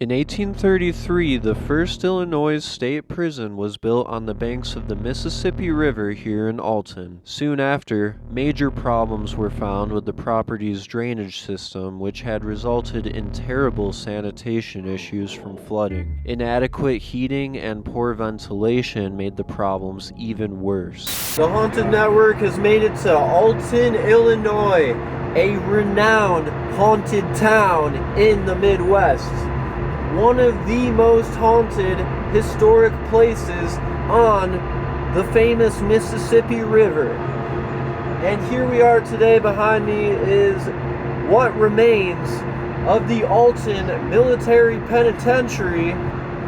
In 1833, the first Illinois state prison was built on the banks of the Mississippi River here in Alton. Soon after, major problems were found with the property's drainage system, which had resulted in terrible sanitation issues from flooding. Inadequate heating and poor ventilation made the problems even worse. The Haunted Network has made it to Alton, Illinois, a renowned haunted town in the Midwest. One of the most haunted historic places on the famous Mississippi River. And here we are today. Behind me is what remains of the Alton Military Penitentiary.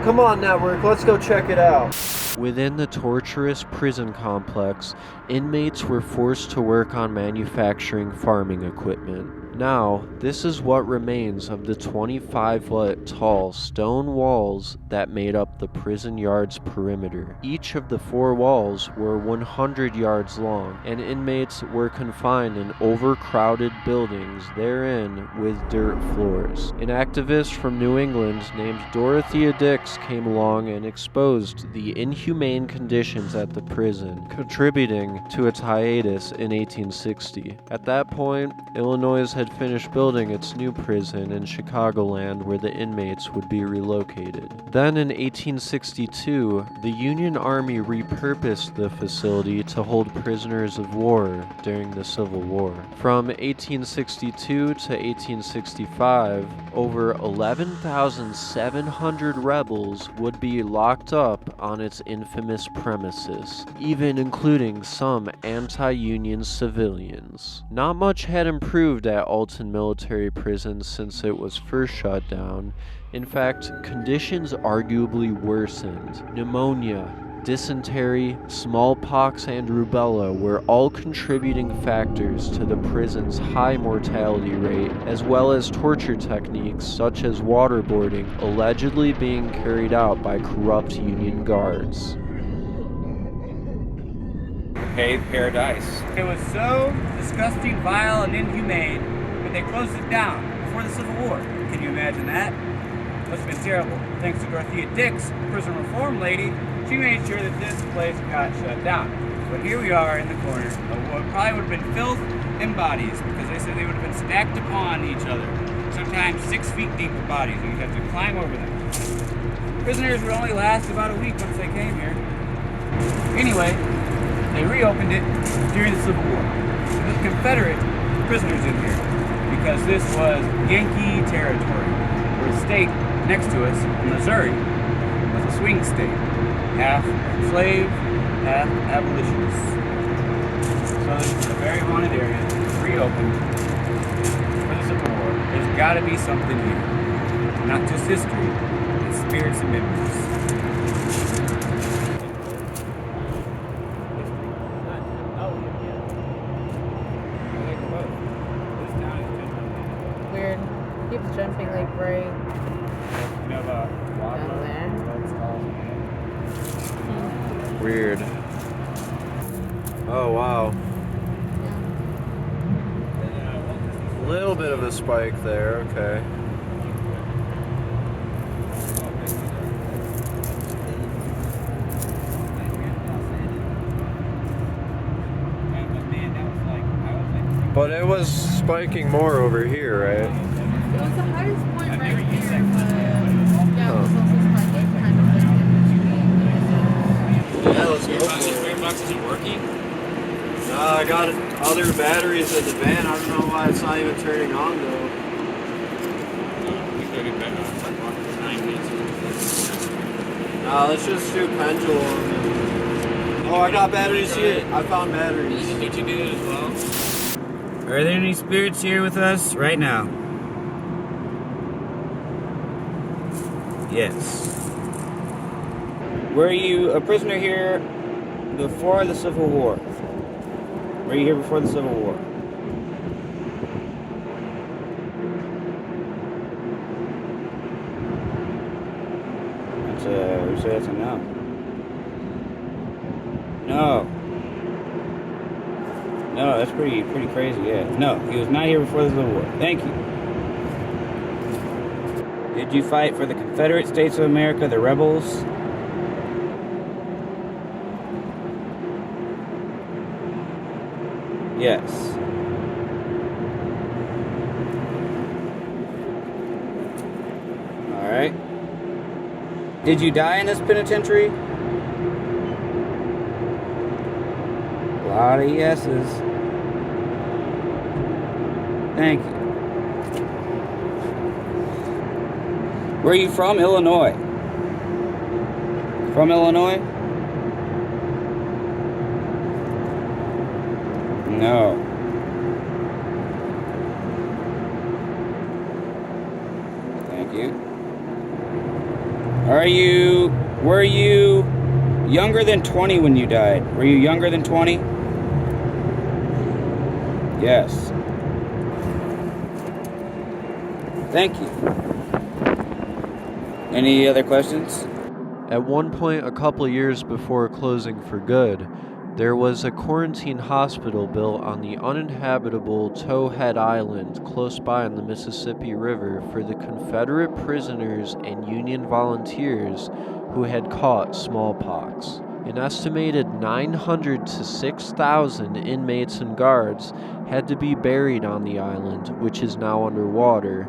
Come on, Network, let's go check it out. Within the torturous prison complex, inmates were forced to work on manufacturing farming equipment. Now, this is what remains of the 25-foot tall stone walls that made up the prison yard's perimeter. Each of the 4 walls were 100 yards long, and inmates were confined in overcrowded buildings therein with dirt floors. An activist from New England named Dorothea Dix came along and exposed the inhumane conditions at the prison, contributing to its hiatus in 1860. At that point, Illinois had finished building its new prison in Chicagoland where the inmates would be relocated. Then in 1862, the Union Army repurposed the facility to hold prisoners of war during the Civil War. From 1862 to 1865, over 11,700 rebels would be locked up on its infamous premises, even including some anti-Union civilians. Not much had improved at Alton Military Prison since it was first shut down. In fact, conditions arguably worsened. Pneumonia, dysentery, smallpox, and rubella were all contributing factors to the prison's high mortality rate, as well as torture techniques such as waterboarding allegedly being carried out by corrupt Union guards. Okay, paradise. It was so disgusting, vile, and inhumane that they closed it down before the Civil War. Can you imagine that? Must have been terrible. Thanks to Dorothea Dix, prison reform lady, she made sure that this place got shut down. But here we are in the corner of what probably would have been filth and bodies, because they said they would have been stacked upon each other, sometimes 6 feet deep of bodies, and you'd have to climb over them. Prisoners would only last about a week once they came here. Anyway, they reopened it during the Civil War. There's Confederate prisoners in here because this was Yankee territory. Where the state next to us, Missouri, was a swing state. Half slave, half abolitionists. So this is a very haunted area, reopened for the Civil War. There's got to be something here. Not just history, but spirits and memories. Weird. Keeps jumping like right down there. Weird. Oh wow. A little bit of a spike there, okay. But it was spiking more over here, right? It was the hardest point right here, but yeah, it was also spiking kind of like Yeah, let's go. Your spirit box isn't working? I got other batteries in the van. I don't know why it's not even turning on though. We could get back on 9 minutes. Nah, let's just do pendulum. Oh, I got batteries here. I found batteries. You think you did it as well? Are there any spirits here with us right now? Yes. Were you a prisoner here before the Civil War? Were you here before the Civil War? That's a no. No. No, that's pretty crazy, yeah. No, he was not here before the Civil War. Thank you. Did you fight for the Confederate States of America, the rebels? Yes. Alright. Did you die in this penitentiary? A lot of yeses. Thank you. Where are you from? Illinois. From Illinois? No. Thank you. Were you younger than 20 when you died? Were you younger than 20? Yes. Thank you. Any other questions? At one point, a couple years before closing for good, there was a quarantine hospital built on the uninhabitable Towhead Island close by on the Mississippi River for the Confederate prisoners and Union volunteers who had caught smallpox. An estimated 900 to 6,000 inmates and guards had to be buried on the island, which is now underwater,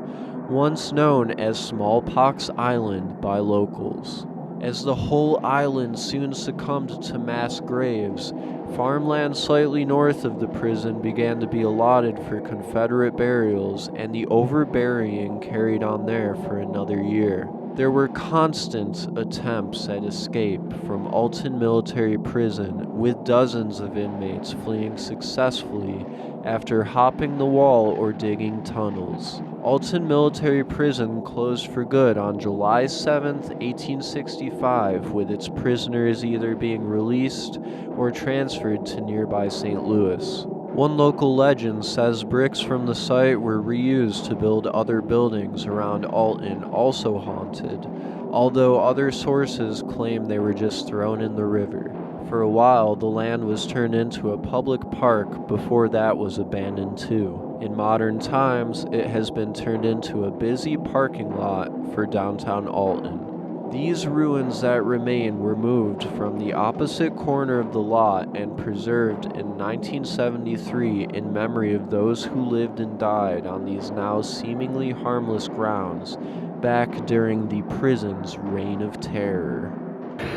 once known as Smallpox Island by locals. As the whole island soon succumbed to mass graves, farmland slightly north of the prison began to be allotted for Confederate burials, and the overburying carried on there for another year. There were constant attempts at escape from Alton Military Prison, with dozens of inmates fleeing successfully after hopping the wall or digging tunnels. Alton Military Prison closed for good on July 7, 1865, with its prisoners either being released or transferred to nearby St. Louis. One local legend says bricks from the site were reused to build other buildings around Alton, also haunted, although other sources claim they were just thrown in the river. For a while, the land was turned into a public park before that was abandoned too. In modern times, it has been turned into a busy parking lot for downtown Alton. These ruins that remain were moved from the opposite corner of the lot and preserved in 1973 in memory of those who lived and died on these now seemingly harmless grounds back during the prison's reign of terror.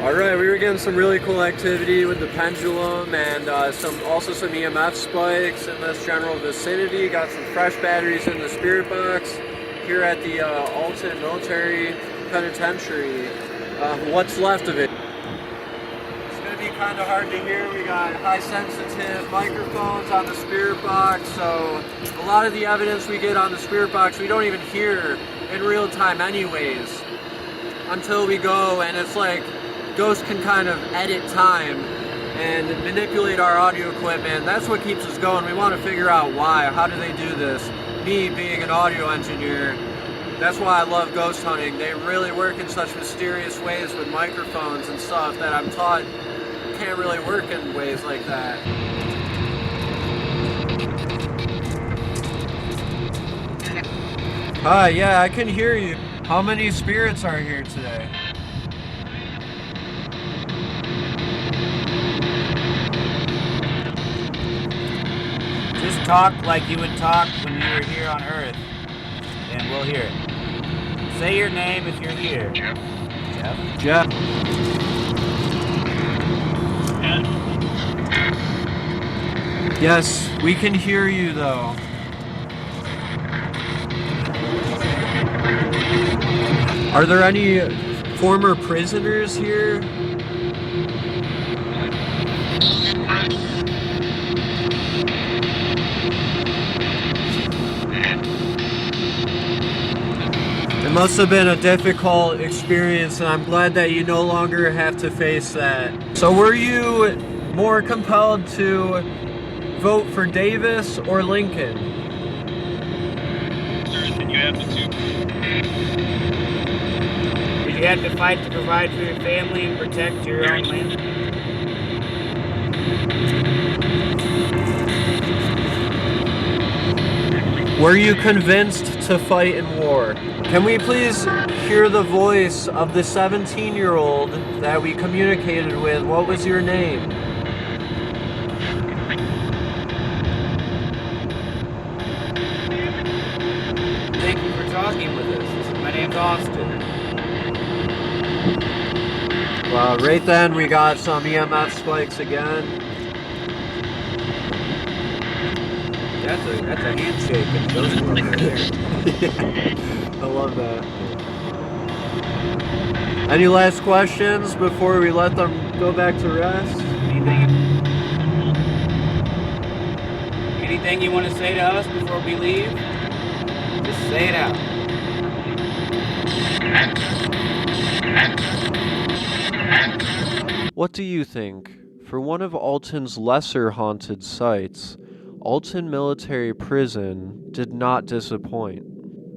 Alright, we were getting some really cool activity with the pendulum and some EMF spikes in this general vicinity. Got some fresh batteries in the spirit box here at the Alton Military Penitentiary. What's left of it? It's going to be kind of hard to hear. We got high sensitive microphones on the spirit box, so a lot of the evidence we get on the spirit box we don't even hear in real time anyways until we go, and it's like Ghost can kind of edit time and manipulate our audio equipment. That's what keeps us going. We want to figure out why. How do they do this? Me being an audio engineer, that's why I love ghost hunting. They really work in such mysterious ways with microphones and stuff that I'm taught can't really work in ways like that. Hi, yeah, I can hear you. How many spirits are here today? Just talk like you would talk when you were here on Earth, and we'll hear it. Say your name if you're here. Jeff. Jeff? Jeff. Yes, we can hear you though. Are there any former prisoners here? It must have been a difficult experience, and I'm glad that you no longer have to face that. So were you more compelled to vote for Davis or Lincoln? You have to do. Did you have to fight to provide for your family and protect your own land? Were you convinced to fight in war? Can we please hear the voice of the 17-year-old that we communicated with? What was your name? Thank you for talking with us. My name's Austin. Well, right then we got some EMF spikes again. That's a handshake and ghost world right there. I love that. Any last questions before we let them go back to rest? Anything you want to say to us before we leave? Just say it out. What do you think? For one of Alton's lesser haunted sites, Alton Military Prison did not disappoint.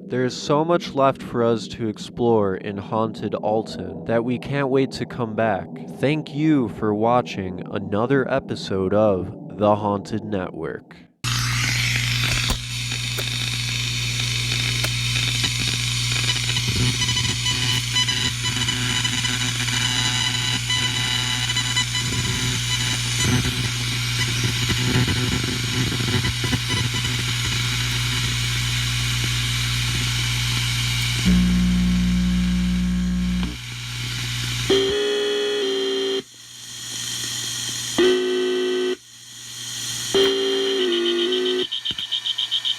There is so much left for us to explore in haunted Alton that we can't wait to come back. Thank you for watching another episode of The Haunted Network.